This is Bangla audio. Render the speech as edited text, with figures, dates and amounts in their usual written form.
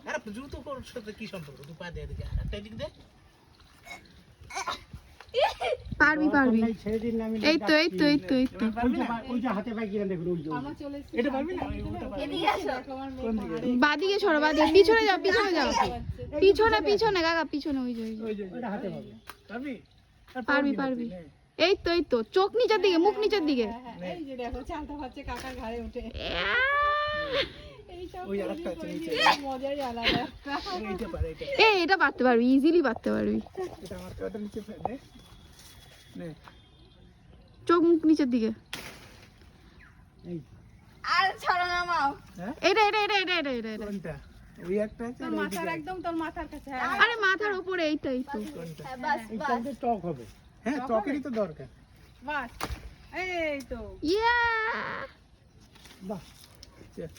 আরে জুতো কোর সাথে কি সম্পর্ক? তুই পা দে এদিকে, একটা এদিক দে। পারবি পারবি। এই তো এই তো এই তো এই তো। ওই যে হাতে পাই কিনা দেখুন ওই যে এটা পারবি না? ওটা পারবি। এদিকে আসো। কোন দিকে? বাদিকে সরো বাদিকে, পিছনে যাও পিছনে যাও, পিছনে পিছনে কাকা পিছনে, ওই যে ওই যে। ওই যে ওটা হাতে পাবে। পারবি? আর পারবি না পারবি। তুই, নে। এই তো এই তো, চোখ নিচের দিকে, মুখ নিচের দিকে। এই যে দেখো চালটা ভাবছে কাকার ঘাড়ে উঠে। এইসব ওই আরেকটা আছে নিচে। মজাই আলাদা। এইটা পারে, এইটা। এটা পারতে পারবি, ইজিলি পারতে পারবি। এটা আমার কাটা নিচে ফেলে দে। নে। চোখ মুখ নিচের দিকে। এই আর ছাড়ো না মাও। হ্যাঁ? এটা এটা এটা এটা এটা এটা এটা। কোনটা? ওই একটা আছে তোর আর মাথার এইদিকে একদম তোর মাথার কাছে। আরে মাথার উপরে এইটাই তো। কোনটা? হ্যাঁ, বাস এই বাস চালটা টক হবে। হ্যাঁ, চকেরই তো দরকার। বাস। এই তো। ইয়া বাহ চল।